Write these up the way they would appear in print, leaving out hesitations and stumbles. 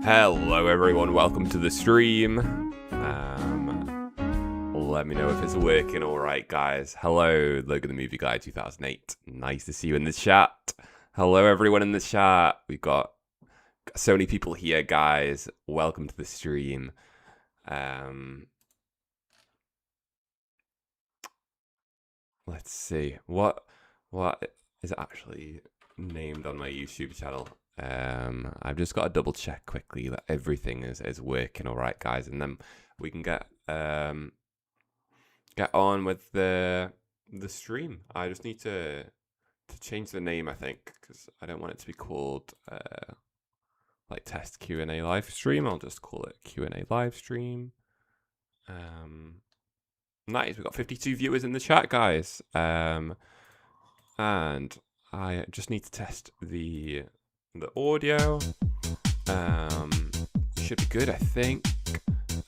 Hello everyone, welcome to the stream. Let me know if it's working alright, guys. Hello, Logan the Movie Guy 2008. Nice to see you in the chat. Hello everyone in the chat. We've got so many people here, guys. Welcome to the stream. Let's see. What is actually named on my YouTube channel? I've just got to double check quickly that everything is working all right, guys, and then we can get on with the stream. I just need to change the name, I think, because I don't want it to be called like test Q&A live stream. I'll just call it Q&A live stream. Nice, we've got 52 viewers in the chat, guys. And I just need to test the audio. Should be good, I think.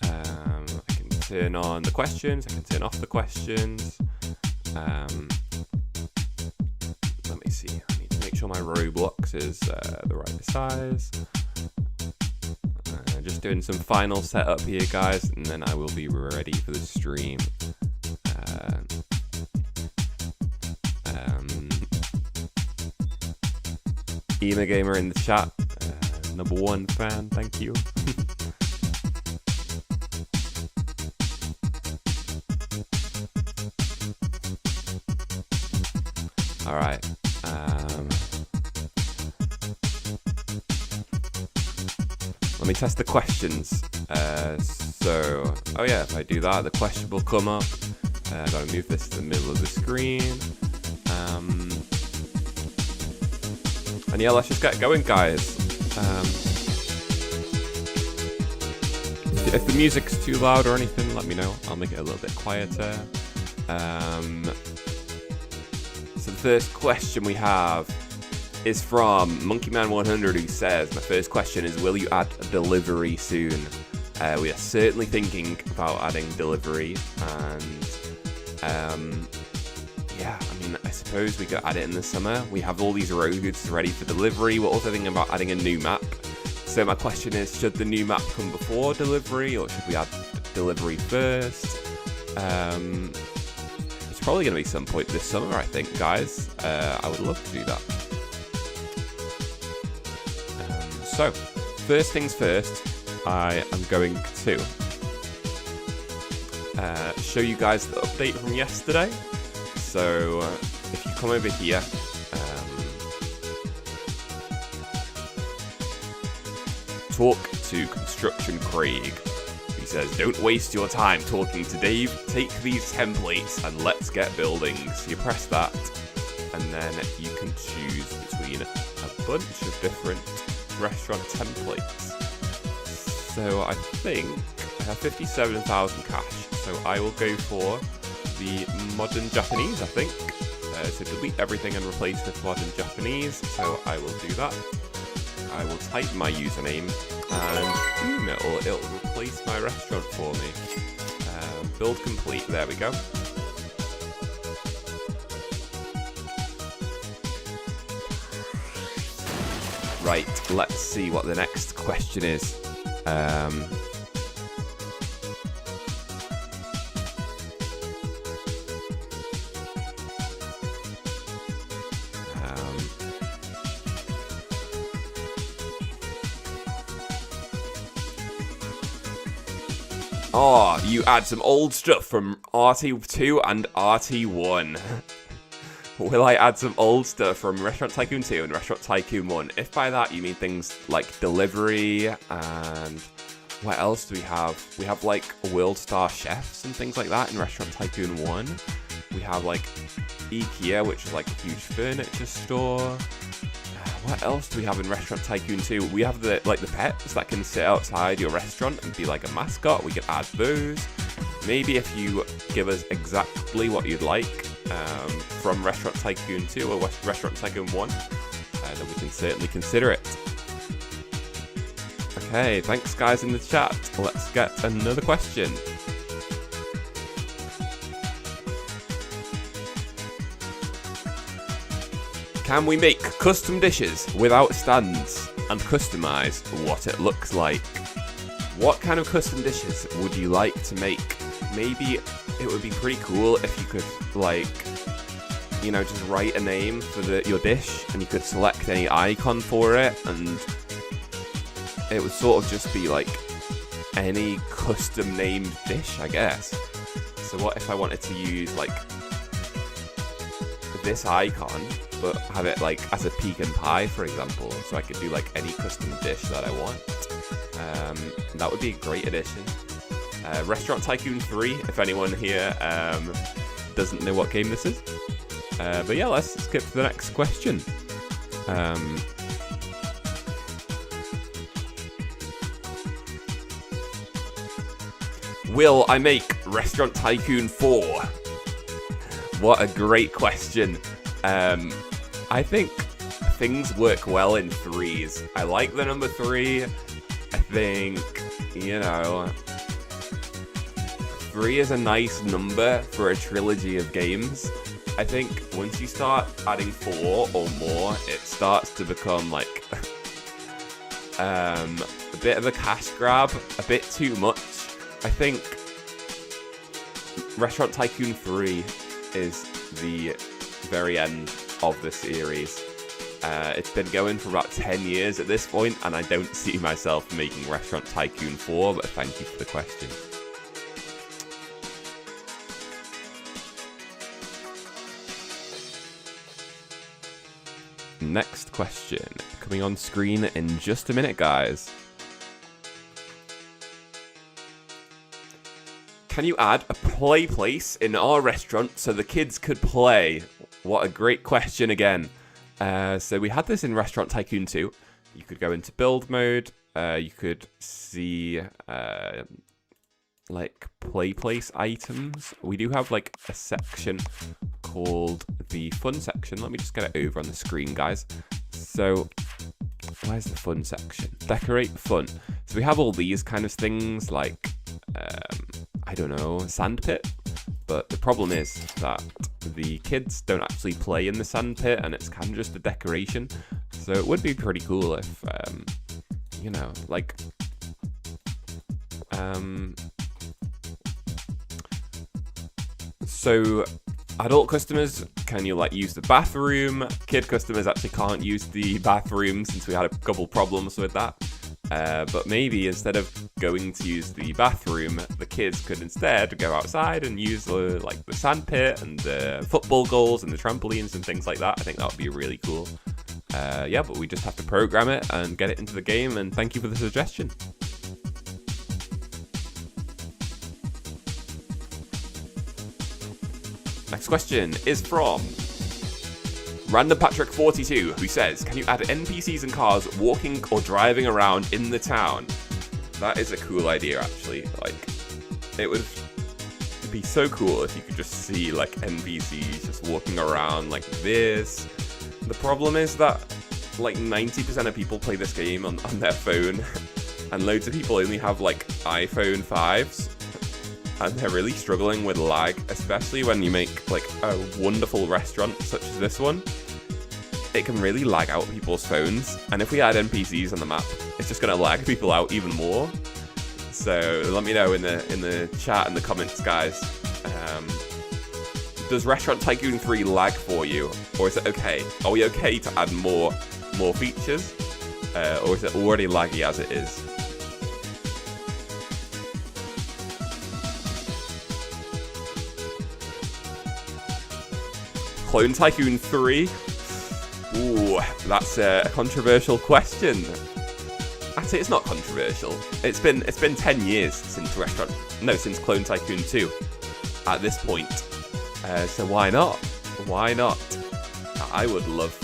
I can turn on the questions. I can turn off the questions. Let me see. I need to make sure my Roblox is the right size. Just doing some final setup here, guys, and then I will be ready for the stream. Ema Gamer in the chat, #1 fan, thank you. All right. Let me test the questions. Oh yeah, if I do that, the question will come up. Gotta move this to the middle of the screen. And yeah, let's just get going, guys. If the music's too loud or anything, let me know. I'll make it a little bit quieter. So the first question we have is from Monkeyman100, who says, my first question is, will you add delivery soon? We are certainly thinking about adding delivery, and yeah, I mean, I suppose we could add it in the summer. We have all these roads ready for delivery. We're also thinking about adding a new map. So my question is, should the new map come before delivery, or should we add delivery first? It's probably going to be some point this summer, I think, guys. I would love to do that. So, first things first, I am going to show you guys the update from yesterday. So, if you come over here, talk to Construction Craig. He says, don't waste your time talking to Dave. Take these templates and let's get building. So you press that, and then you can choose between a bunch of different restaurant templates. So I think I have 57,000 cash. So I will go for the modern Japanese, I think. So delete everything and replace with modern Japanese. So I will do that. I will type my username, and it'll replace my restaurant for me. Build complete. There we go. Right, let's see what the next question is. Oh, you add some old stuff from RT2 and RT1. Will I add some old stuff from Restaurant Tycoon 2 and Restaurant Tycoon 1? If by that you mean things like delivery and what else do we have? We have like World Star Chefs and things like that in Restaurant Tycoon 1. We have like IKEA, which is like a huge furniture store. What else do we have in Restaurant Tycoon 2? We have the pets that can sit outside your restaurant and be like a mascot. We can add those. Maybe if you give us exactly what you'd like from Restaurant Tycoon 2 or Restaurant Tycoon 1, then we can certainly consider it. Okay, thanks guys in the chat. Let's get another question. Can we make custom dishes without stands? and customize what it looks like. What kind of custom dishes would you like to make? Maybe it would be pretty cool if you could, like, you know, just write a name for your dish, and you could select any icon for it, and it would sort of just be like any custom named dish, I guess. So what if I wanted to use like this icon, but have it like as a pecan pie, for example, so I could do like any custom dish that I want. That would be a great addition. Restaurant Tycoon 3, if anyone here doesn't know what game this is. But yeah, let's skip to the next question. Will I make Restaurant Tycoon 4? What a great question. I think things work well in threes. I like the number 3. I think, you know, 3 is a nice number for a trilogy of games. I think once you start adding 4 or more, it starts to become like a bit of a cash grab, a bit too much. I think Restaurant Tycoon 3 is the very end of the series. It's been going for about 10 years at this point, and I don't see myself making Restaurant Tycoon 4, but thank you for the question. Next question, coming on screen in just a minute, guys. Can you add a play place in our restaurant so the kids could play? What a great question again. So we had this in Restaurant Tycoon 2. You could go into build mode. You could see like play place items. We do have like a section called the fun section. Let me just get it over on the screen, guys. So where's the fun section? Decorate fun. So we have all these kind of things like I don't know, sandpit. But the problem is that the kids don't actually play in the sandpit, and it's kind of just a decoration. So it would be pretty cool if, you know, like, so adult customers, can you like use the bathroom? Kid customers actually can't use the bathroom since we had a couple problems with that. But maybe instead of going to use the bathroom, the kids could instead go outside and use like the sandpit and the football goals and the trampolines and things like that. I think that would be really cool. Yeah, but we just have to program it and get it into the game, and thank you for the suggestion. Next question is from Random Patrick 42, who says, can you add NPCs and cars walking or driving around in the town? That is a cool idea, actually. Like, it would be so cool if you could just see like NPCs just walking around like this. The problem is that like 90% of people play this game on their phone, and loads of people only have like iPhone 5s. And they're really struggling with lag, especially when you make like a wonderful restaurant such as this one. It can really lag out people's phones, and if we add NPCs on the map, it's just going to lag people out even more. So let me know in the chat and the comments, guys. Does Restaurant Tycoon 3 lag for you, or is it okay? Are we okay to add more features, or is it already laggy as it is? Clone Tycoon 3? Ooh, that's a controversial question. Actually, it's not controversial. It's been 10 years since since Clone Tycoon 2 at this point. So why not? Why not? I would love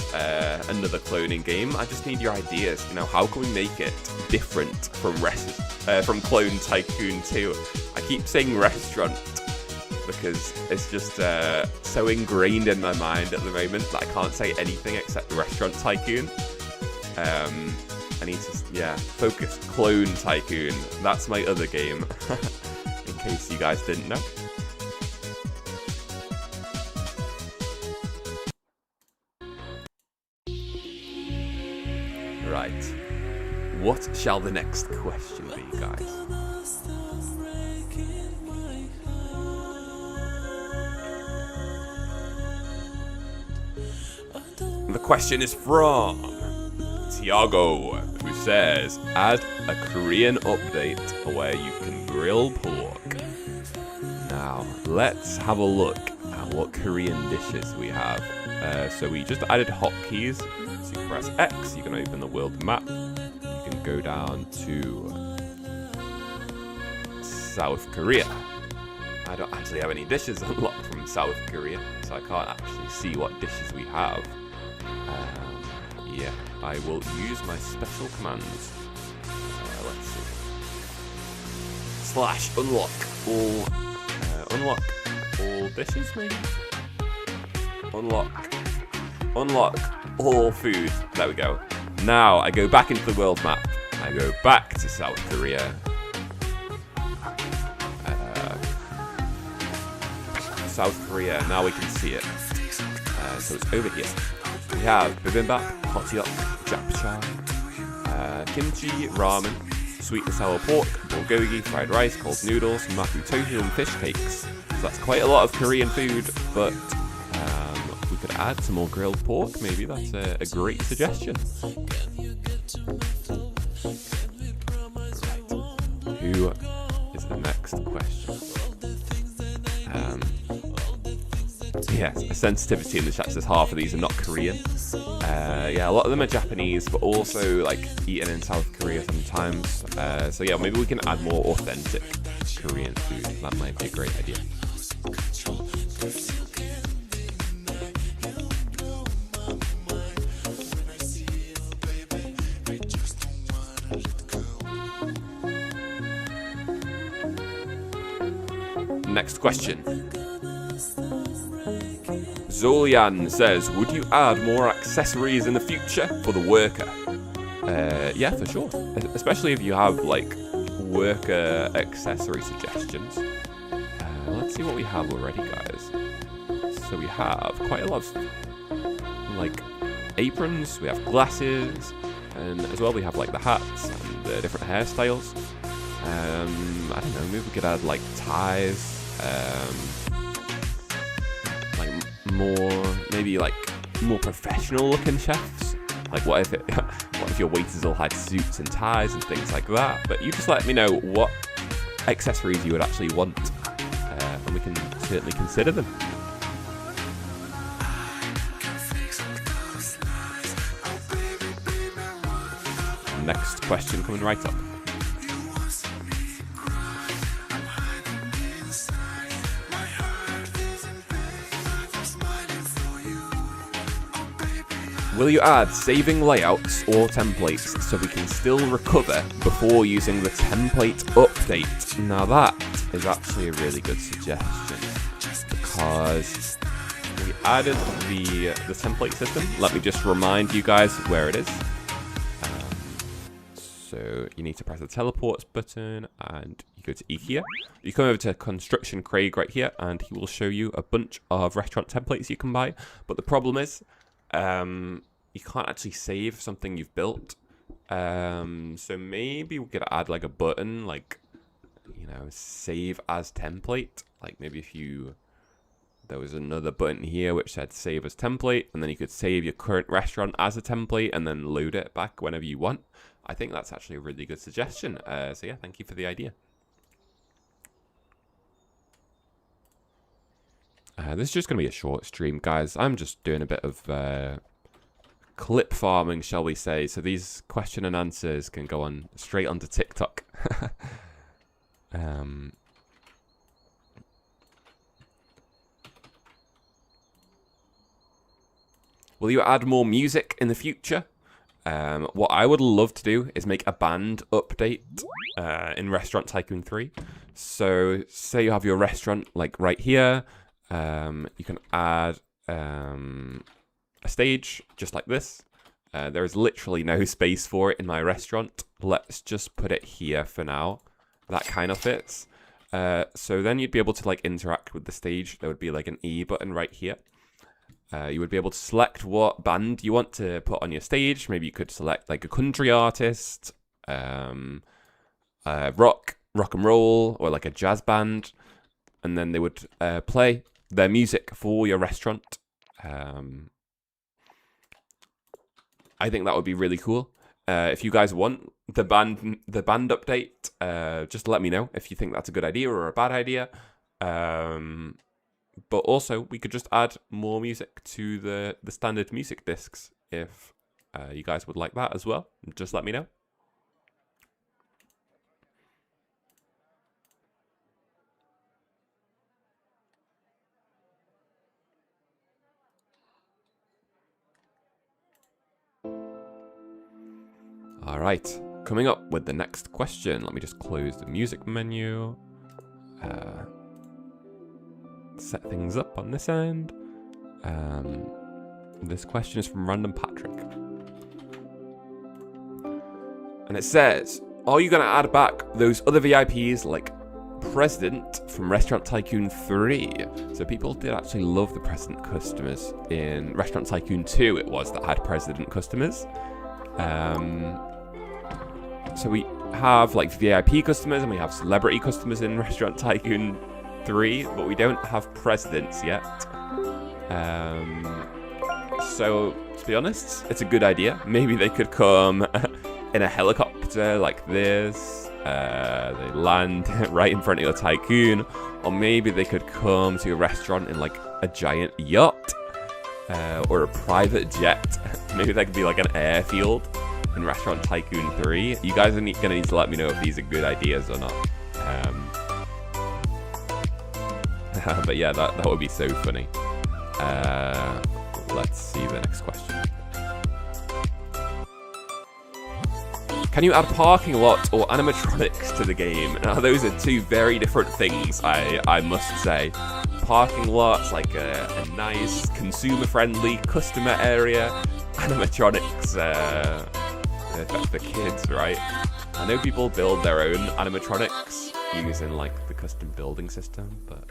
another cloning game. I just need your ideas. You know, how can we make it different from Clone Tycoon 2? I keep saying restaurant because it's just so ingrained in my mind at the moment that I can't say anything except Restaurant Tycoon. I need to, focus Clone Tycoon. That's my other game, in case you guys didn't know. Right. what shall the next question be, guys? The question is from Tiago, who says, add a Korean update where you can grill pork. Now, let's have a look at what Korean dishes we have. So we just added hotkeys. So you press X, you can open the world map. You can go down to South Korea. I don't actually have any dishes unlocked from South Korea, so I can't actually see what dishes we have. Yeah, I will use my special commands. Let's see. / unlock all dishes, maybe? Unlock all food. There we go. Now I go back into the world map. I go back to South Korea. South Korea, now we can see it. So it's over here. We have bibimbap, hotteok, japchae, kimchi, ramen, sweet and sour pork, bulgogi, fried rice, cold noodles, mapo tofu, and fish cakes. So that's quite a lot of Korean food, but we could add some more grilled pork. Maybe that's a great suggestion. Right. Who is the next question? Yes, a sensitivity in the chat says half of these are not Korean. Yeah, a lot of them are Japanese, but also like eaten in South Korea sometimes. So yeah, maybe we can add more authentic Korean food. That might be a great idea. Next question. Zolian says, would you add more accessories in the future for the worker? Yeah, for sure. Especially if you have, like, worker accessory suggestions. Let's see what we have already, guys. So we have quite a lot of, like, aprons. We have glasses. And as well, we have, like, the hats and the different hairstyles. I don't know, maybe we could add, like, ties. More professional looking chefs. Like what if your waiters all had suits and ties and things like that? But you just let me know what accessories you would actually want, and we can certainly consider them. Next question coming right up. Will you add saving layouts or templates so we can still recover before using the template update? Now that is actually a really good suggestion, because we added the template system. Let me just remind you guys where it is. So you need to press the teleports button and you go to IKEA. You come over to Construction Craig right here and he will show you a bunch of restaurant templates you can buy. But the problem is, you can't actually save something you've built. So maybe we could add like a button, like, you know, save as template. Like maybe if there was another button here which said save as template, and then you could save your current restaurant as a template and then load it back whenever you want. I think that's actually a really good suggestion. So yeah, thank you for the idea. This is just going to be a short stream, guys. I'm just doing a bit of clip farming, shall we say. So these question and answers can go on straight onto TikTok. Will you add more music in the future? What I would love to do is make a band update in Restaurant Tycoon 3. So say you have your restaurant like right here. You can add a stage just like this. There is literally no space for it in my restaurant. Let's just put it here for now. That kind of fits. So then you'd be able to like interact with the stage. There would be like an E button right here. You would be able to select what band you want to put on your stage. Maybe you could select like a country artist, rock and roll, or like a jazz band, and then they would play their music for your restaurant. I think that would be really cool. If you guys want the band update, just let me know if you think that's a good idea or a bad idea. But also, we could just add more music to the standard music discs if you guys would like that as well. Just let me know. All right, coming up with the next question. Let me just close the music menu. Set things up on this end. This question is from Random Patrick. And it says, are you going to add back those other VIPs like President from Restaurant Tycoon 3? So people did actually love the President customers. In Restaurant Tycoon 2, it was that had President customers. So we have like VIP customers and we have celebrity customers in Restaurant Tycoon 3, but we don't have presidents yet. So to be honest, it's a good idea. Maybe they could come in a helicopter like this. They land right in front of your Tycoon, or maybe they could come to your restaurant in like a giant yacht or a private jet. Maybe that could be like an airfield in Restaurant Tycoon 3. You guys are going to need to let me know if these are good ideas or not. But yeah, that would be so funny. Let's see the next question. Can you add parking lot or animatronics to the game? Now, those are two very different things, I must say. Parking lot's like a nice, consumer-friendly customer area. Animatronics, for kids, right? I know people build their own animatronics using like the custom building system, but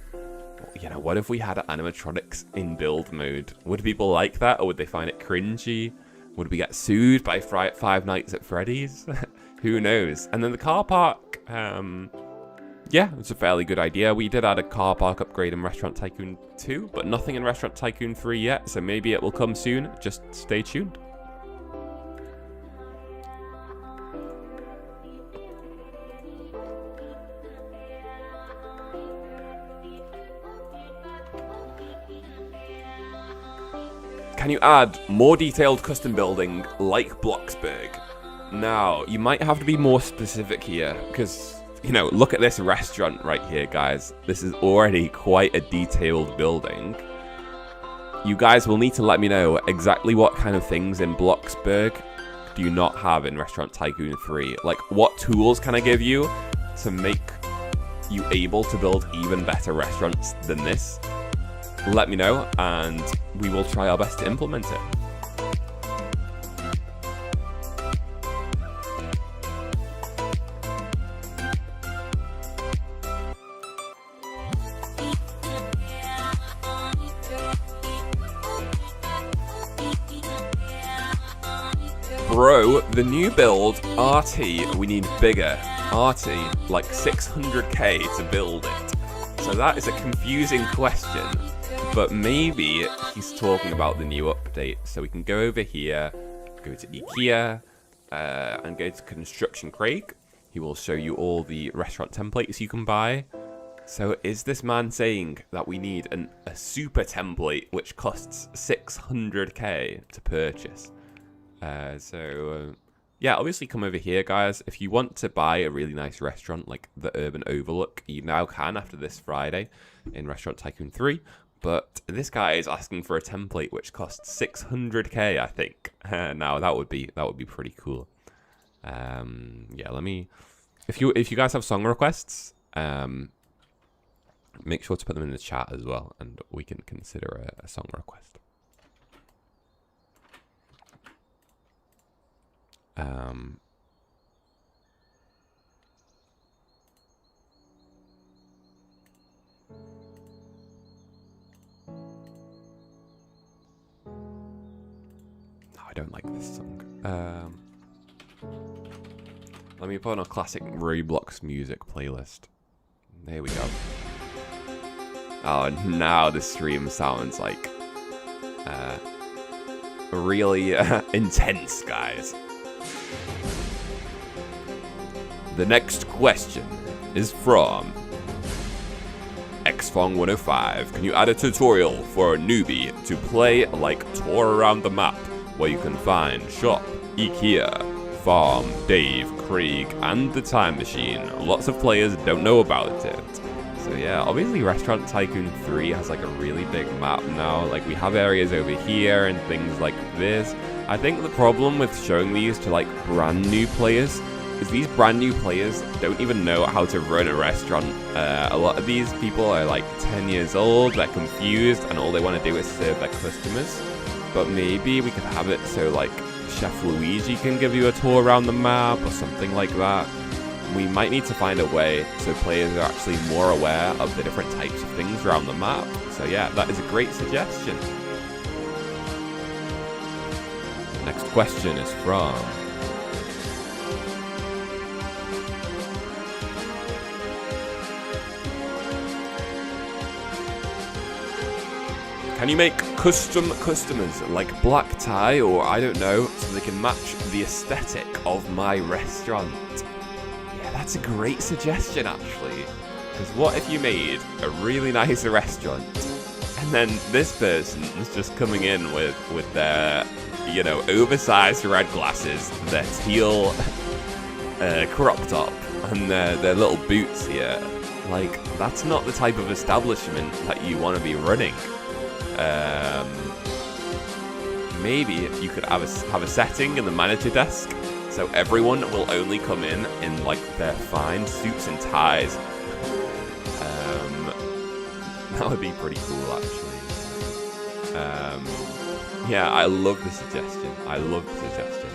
you know, what if we had animatronics in build mode? Would people like that, or would they find it cringy? Would we get sued by Five Nights at Freddy's? Who knows? And then the car park, yeah, it's a fairly good idea. We did add a car park upgrade in Restaurant Tycoon 2, but nothing in Restaurant Tycoon 3 yet, so maybe it will come soon. Just stay tuned. Can you add more detailed custom building like Bloxburg? Now, you might have to be more specific here, because, you know, look at this restaurant right here, guys. This is already quite a detailed building. You guys will need to let me know exactly what kind of things in Bloxburg do you not have in Restaurant Tycoon 3. Like, what tools can I give you to make you able to build even better restaurants than this? Let me know, and we will try our best to implement it. Bro, the new build, RT, we need bigger. RT, like 600k to build it. So that is a confusing question. But maybe he's talking about the new update. So we can go over here, go to IKEA, and go to Construction Craig. He will show you all the restaurant templates you can buy. So is this man saying that we need a super template which costs 600k to purchase? Yeah, obviously come over here, guys. If you want to buy a really nice restaurant like the Urban Overlook, you now can after this Friday in Restaurant Tycoon 3. But this guy is asking for a template which costs 600k, I think. Now that would be pretty cool. Yeah, let me. If you guys have song requests, make sure to put them in the chat as well, and we can consider a song request. I don't like this song. Let me put on a classic Roblox music playlist. There we go. Oh, now the stream sounds like really intense, guys. The next question is from Xfong105. Can you add a tutorial for a newbie to play like Tour Around the Map, where you can find Shop, IKEA, Farm, Dave, Krieg, and the Time Machine? Lots of players don't know about it. So yeah, obviously Restaurant Tycoon 3 has like a really big map now. Like we have areas over here and things like this. I think the problem with showing these to like brand new players is these brand new players don't even know how to run a restaurant. A lot of these people are like 10 years old, they're confused, and all they want to do is serve their customers. But maybe we could have it so like Chef Luigi can give you a tour around the map or something like that. We might need to find a way so players are actually more aware of the different types of things around the map. So yeah, that is a great suggestion. Next question is from Can you make custom customers like black tie or I don't know, so they can match the aesthetic of my restaurant? Yeah, that's a great suggestion actually. Because what if you made a really nice restaurant and then this person is just coming in with their, you know, oversized red glasses, their teal crop top, and their little boots here. Like, that's not the type of establishment that you want to be running. Maybe you could have a setting in the manager desk so everyone will only come in like their fine suits and ties. That would be pretty cool actually. Yeah, I love the suggestion. I love the suggestion.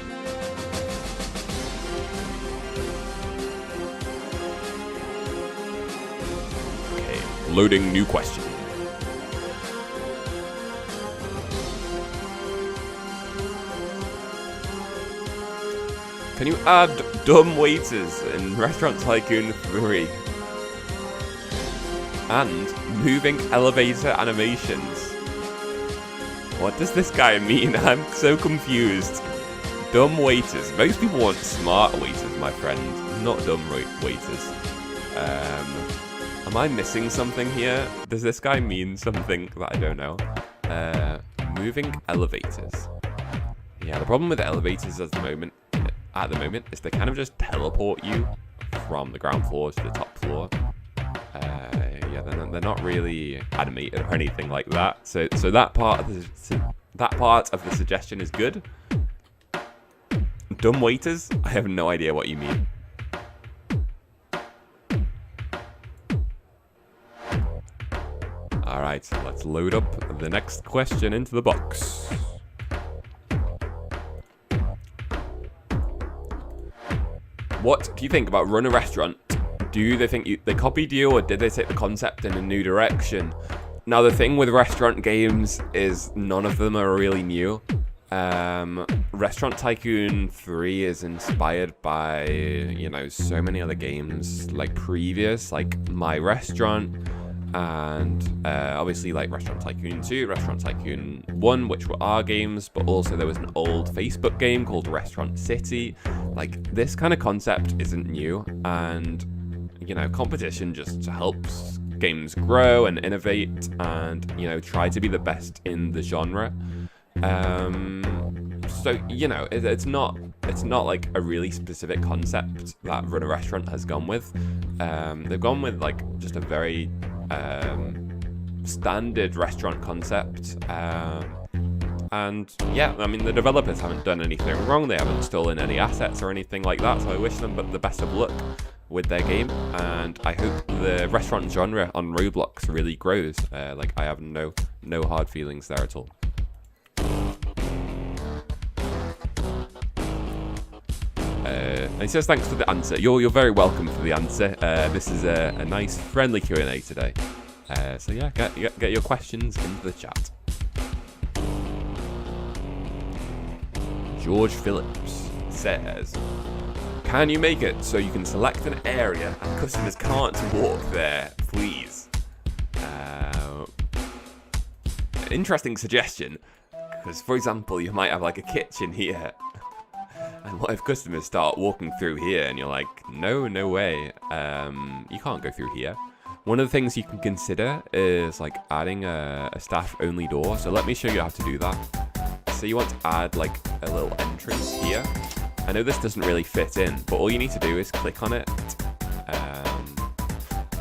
Okay, loading new question. Can you add dumb waiters in Restaurant Tycoon 3? And moving elevator animations. What does this guy mean? I'm so confused. Dumb waiters. Most people want smart waiters, my friend, not dumb waiters. Am I missing something here? Does this guy mean something that I don't know? Moving elevators. Yeah, the problem with elevators at the moment is they kind of just teleport you from the ground floor to the top floor. Yeah, they're not really animated or anything like that. So that part of the suggestion is good. Dumb waiters? I have no idea what you mean. Alright, let's load up the next question into the box. What do you think about Run a Restaurant? Do they think they copied you, or did they take the concept in a new direction? Now, the thing with restaurant games is none of them are really new. Restaurant Tycoon 3 is inspired by, you know, so many other games like previous, like My Restaurant, and obviously like Restaurant Tycoon 2, Restaurant Tycoon 1, which were our games, but also there was an old Facebook game called Restaurant City. Like, this kind of concept isn't new, and, you know, competition just helps games grow and innovate and, you know, try to be the best in the genre. So, you know, it's not like a really specific concept that Run a Restaurant has gone with. They've gone with like just a very standard restaurant concept. And yeah, I mean, the developers haven't done anything wrong. They haven't stolen any assets or anything like that. So I wish them the best of luck with their game, and I hope the restaurant genre on Roblox really grows. Like, I have no hard feelings there at all. And he says thanks for the answer. You're very welcome for the answer. This is a nice friendly Q&A today. So yeah, get your questions into the chat. George Phillips says, Can you make it so you can select an area and customers can't walk there, please? Interesting suggestion, because for example, you might have like a kitchen here, and what if customers start walking through here and you're like, no way, you can't go through here. One of the things you can consider is like adding a staff-only door. So let me show you how to do that. So you want to add like a little entrance here. I know this doesn't really fit in, but all you need to do is click on it.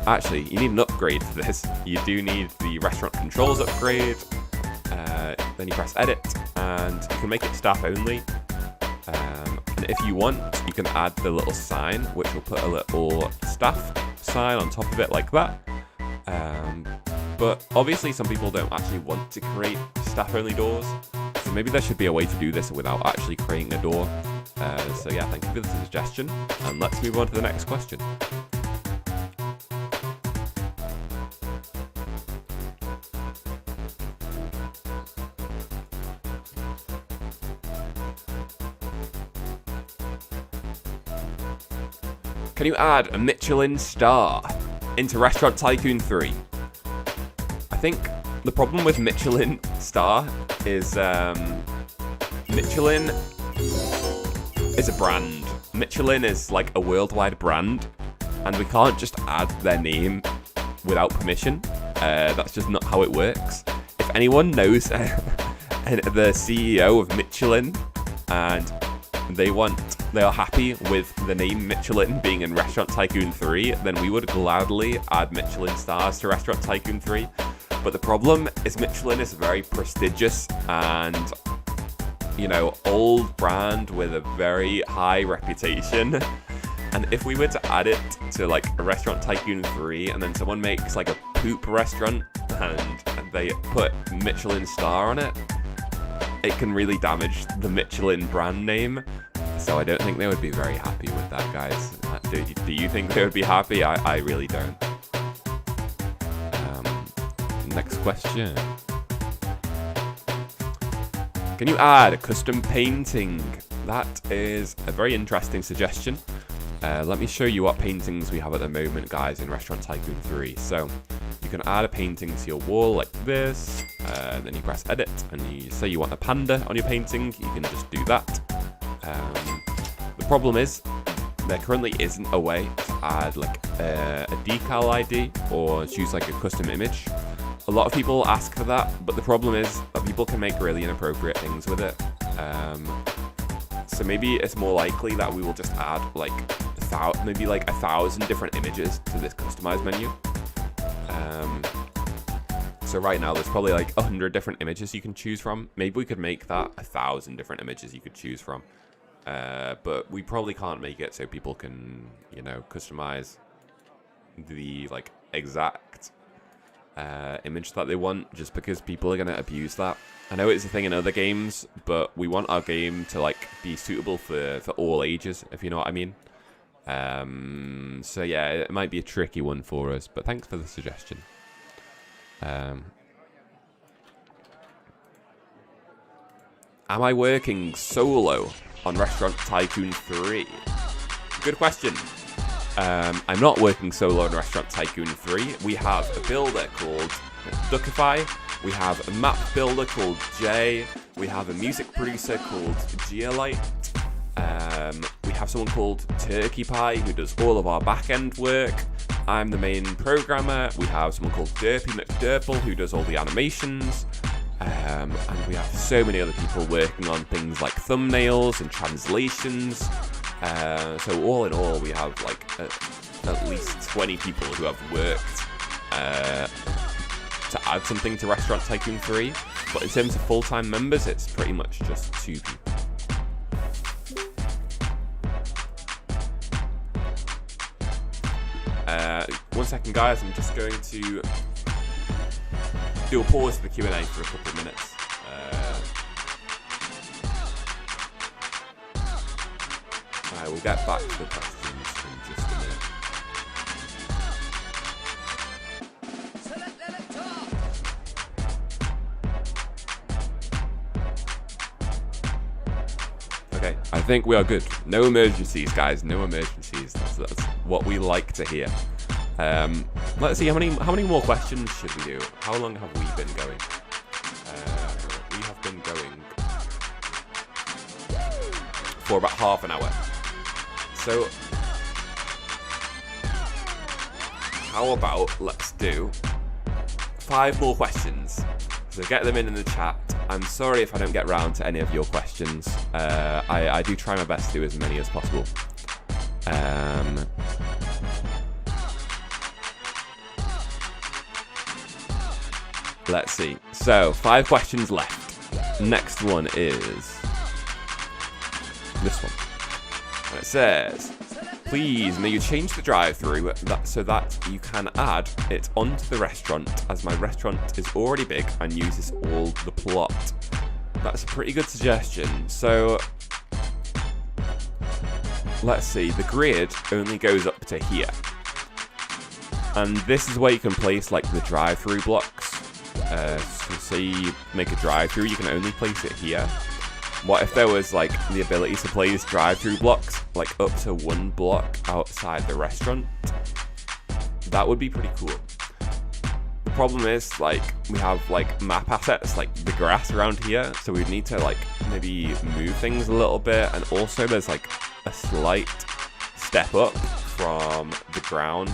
Actually, you need an upgrade for this. You do need the restaurant controls upgrade. Then you press edit, and you can make it staff only. And if you want, you can add the little sign, which will put a little staff sign on top of it like that. But obviously some people don't actually want to create staff only doors, so maybe there should be a way to do this without actually creating a door. So yeah, thank you for the suggestion, and let's move on to the next question. Can you add a Michelin star into Restaurant Tycoon 3? I think the problem with Michelin star is Michelin is a brand. Michelin is like a worldwide brand, and we can't just add their name without permission. That's just not how it works. If anyone knows the CEO of Michelin and they are happy with the name Michelin being in Restaurant Tycoon 3, then we would gladly add Michelin stars to Restaurant Tycoon 3. But the problem is Michelin is very prestigious and, you know, old brand with a very high reputation. And if we were to add it to like a Restaurant Tycoon 3 and then someone makes like a poop restaurant and they put Michelin star on it, it can really damage the Michelin brand name. So I don't think they would be very happy with that, guys. Do you think they would be happy? I really don't. Next question. Can you add a custom painting? That is a very interesting suggestion. Let me show you what paintings we have at the moment, guys, in Restaurant Tycoon 3. So you can add a painting to your wall like this, then you press edit, and you say you want a panda on your painting. You can just do that. The problem is there currently isn't a way to add like a decal ID or choose like a custom image. A lot of people ask for that, but the problem is that people can make really inappropriate things with it. So maybe it's more likely that we will just add like maybe like 1,000 different images to this customized menu. So right now there's probably like 100 different images you can choose from. Maybe we could make that 1,000 different images you could choose from. But we probably can't make it so people can, you know, customize the like exact image that they want, just because people are going to abuse that. I know it's a thing in other games, but we want our game to like be suitable for all ages, if you know what I mean. So yeah, it might be a tricky one for us, but thanks for the suggestion. Am I working solo on Restaurant Tycoon 3? Good question. I'm not working solo on Restaurant Tycoon 3. We have a builder called Duckify. We have a map builder called Jay. We have a music producer called Geolite. We have someone called Turkey Pie who does all of our back-end work. I'm the main programmer. We have someone called Derpy McDurple who does all the animations. And we have so many other people working on things like thumbnails and translations. So all in all, we have like at least 20 people who have worked to add something to Restaurant Tycoon 3. But in terms of full-time members, it's pretty much just 2 people. One second, guys. I'm just going to do a pause for the Q&A for a couple of minutes. I will get back to the questions in just a minute. Okay, I think we are good. No emergencies, guys. No emergencies. That's what we like to hear. Let's see, how many more questions should we do? How long have we been going? We have been going for about half an hour. So, how about let's do 5 more questions. So get them in the chat. I'm sorry if I don't get round to any of your questions. I do try my best to do as many as possible. Let's see. So, 5 questions left. Next one is this one. And it says, please, may you change the drive-thru so that you can add it onto the restaurant, as my restaurant is already big and uses all the plot. That's a pretty good suggestion. So, let's see. The grid only goes up to here. And this is where you can place, like, the drive-thru blocks. So say you make a drive-thru, you can only place it here. What if there was, like, the ability to place drive-thru blocks, like, up to 1 block outside the restaurant? That would be pretty cool. The problem is, like, we have, like, map assets, like the grass around here, so we'd need to, like, maybe move things a little bit, and also there's, like, a slight step up from the ground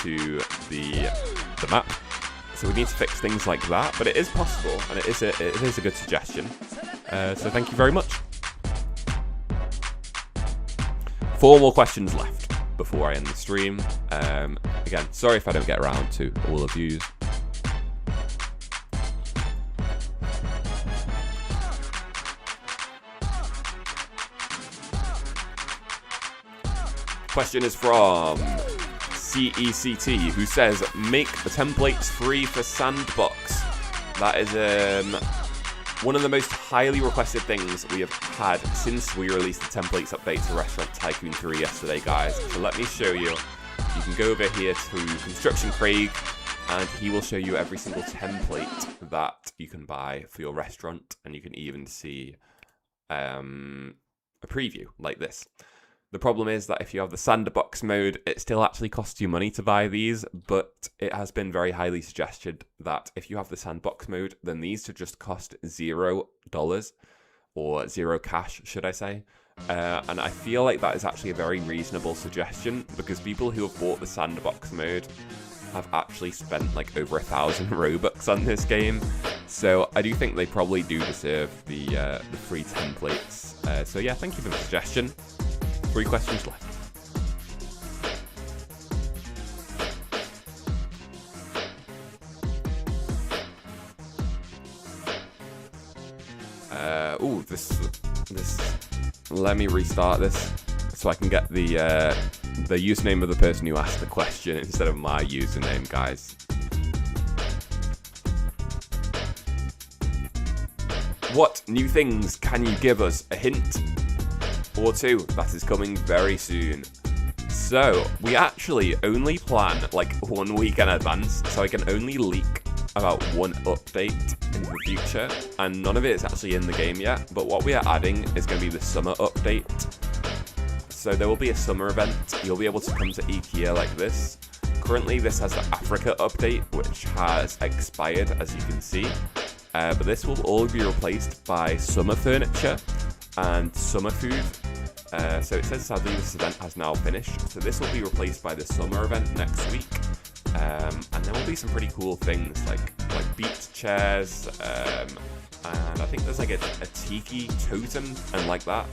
to the map. So we need to fix things like that, but it is possible, and it is a good suggestion. So thank you very much. 4 more questions left before I end the stream. Again, sorry if I don't get around to all of you. Question is from CECT, who says, make the templates free for Sandbox. That is one of the most highly requested things we have had since we released the templates update to Restaurant Tycoon 3 yesterday, guys. So let me show you. You can go over here to Construction Craig, and he will show you every single template that you can buy for your restaurant, and you can even see a preview like this. The problem is that if you have the Sandbox mode, it still actually costs you money to buy these, but it has been very highly suggested that if you have the Sandbox mode, then these should just cost $0, or 0 cash, should I say. And I feel like that is actually a very reasonable suggestion, because people who have bought the Sandbox mode have actually spent like over 1,000 Robux on this game. So I do think they probably do deserve the free templates. So yeah, thank you for the suggestion. 3 questions left. This. Let me restart this so I can get the username of the person who asked the question instead of my username, guys. What new things can you give us? A hint or 2 that is coming very soon. So we actually only plan like 1 week in advance, so I can only leak about 1 update in the future, and none of it is actually in the game yet. But what we are adding is going to be the summer update. So there will be a summer event. You'll be able to come to IKEA like this. Currently this has the Africa update, which has expired, as you can see. But this will all be replaced by summer furniture and summer food. So it says sadly this event has now finished. So this will be replaced by the summer event next week. And there will be some pretty cool things like beach chairs, and I think there's like a tiki totem and like that.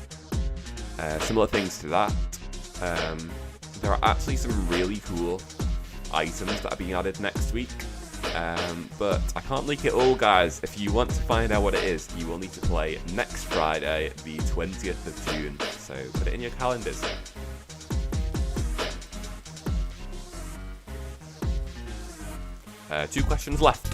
Similar things to that. There are actually some really cool items that are being added next week. But I can't leak it all, guys. If you want to find out what it is, you will need to play next Friday, the 20th of June. So put it in your calendars. Two questions left.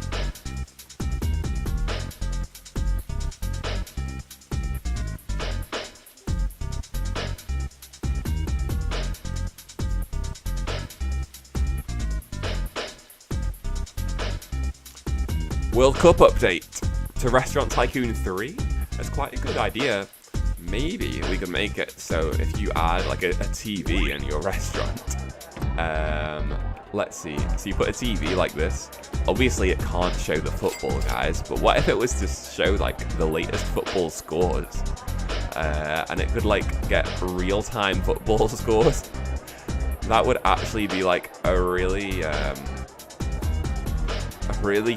World Cup update to Restaurant Tycoon 3. That's quite a good idea. maybe we could make it so if you add like a TV in your restaurant, let's see. So you put a TV like this. Obviously, it can't show the football, guys. But what if it was to show like the latest football scores, and it could like get real-time football scores? That would actually be like a really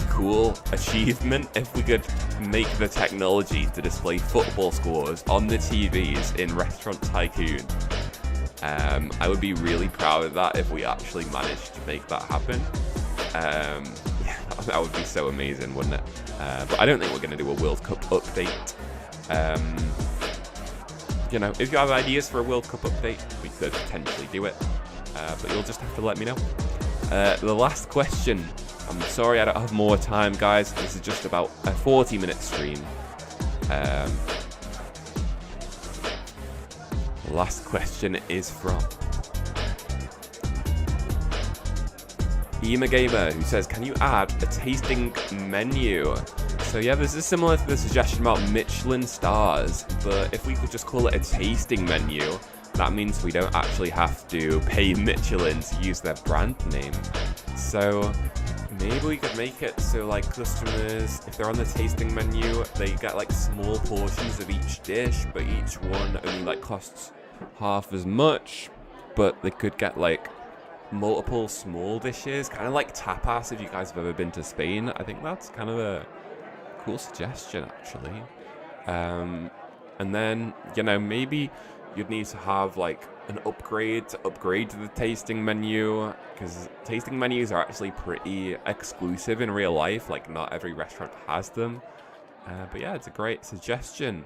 cool achievement if we could make the technology to display football scores on the TVs in Restaurant Tycoon. I would be really proud of that if we actually managed to make that happen. Yeah, that would be so amazing, wouldn't it? But I don't think we're going to do a World Cup update. You know, if you have ideas for a World Cup update, we could potentially do it. But you'll just have to let me know. The last question. I'm sorry I don't have more time, guys. This is just about a 40-minute stream. The last question is from EmaGamer, who says, can you add a tasting menu? So yeah, this is similar to the suggestion about Michelin stars, but if we could just call it a tasting menu, that means we don't actually have to pay Michelin to use their brand name. So maybe we could make it so like customers, if they're on the tasting menu, they get like small portions of each dish, but each one only like costs half as much, but they could get like multiple small dishes, kind of like tapas if you guys have ever been to Spain. I think that's kind of a cool suggestion, actually. And then, you know, maybe you'd need to have like an upgrade to the tasting menu, because tasting menus are actually pretty exclusive in real life. Like, not every restaurant has them. But yeah, it's a great suggestion.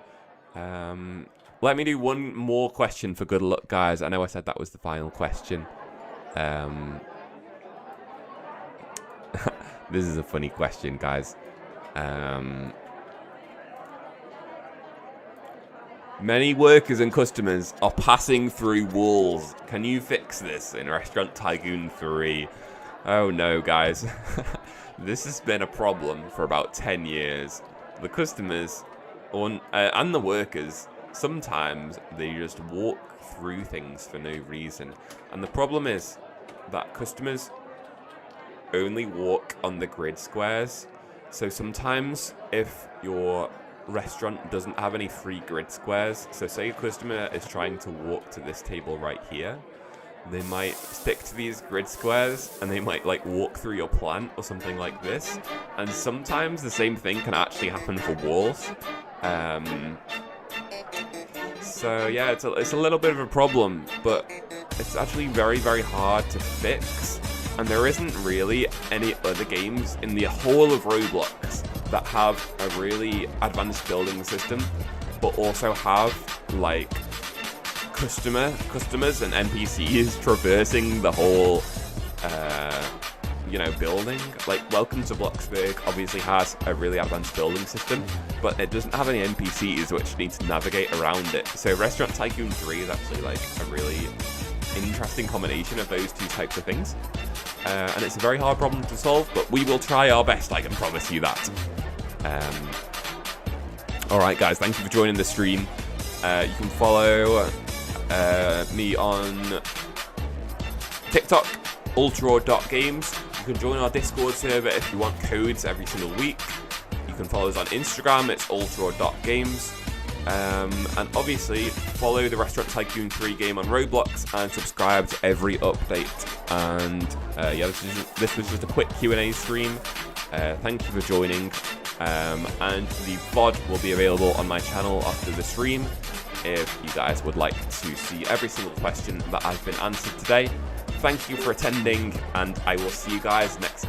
Let me do one more question for good luck, guys. I know I said that was the final question. This is a funny question, guys. Many workers and customers are passing through walls. Can you fix this in Restaurant Tycoon 3? Oh no, guys. This has been a problem for about 10 years. The customers and the workers, sometimes they just walk through things for no reason. And the problem is that customers only walk on the grid squares. So sometimes if your restaurant doesn't have any free grid squares, so say a customer is trying to walk to this table right here, they might stick to these grid squares and they might like walk through your plant or something like this. And sometimes the same thing can actually happen for walls. So yeah, it's a little bit of a problem, but it's actually very, very hard to fix. And there isn't really any other games in the whole of Roblox that have a really advanced building system, but also have like customers and NPCs traversing the whole you know, building. Like, Welcome to Bloxburg obviously has a really advanced building system, but it doesn't have any NPCs which need to navigate around it. So Restaurant Tycoon 3 is actually like a really interesting combination of those two types of things. And it's a very hard problem to solve, but we will try our best, I can promise you that. Alright guys, thank you for joining the stream. You can follow me on TikTok, ultraw.games. You can join our Discord server if you want codes every single week. You can follow us on Instagram, it's ultraw.games. And obviously, follow the Restaurant Tycoon 3 game on Roblox and subscribe to every update. And yeah, this was just a quick Q&A stream. Thank you for joining. And the VOD will be available on my channel after the stream if you guys would like to see every single question that I've been answered today. Thank you for attending, and I will see you guys next time.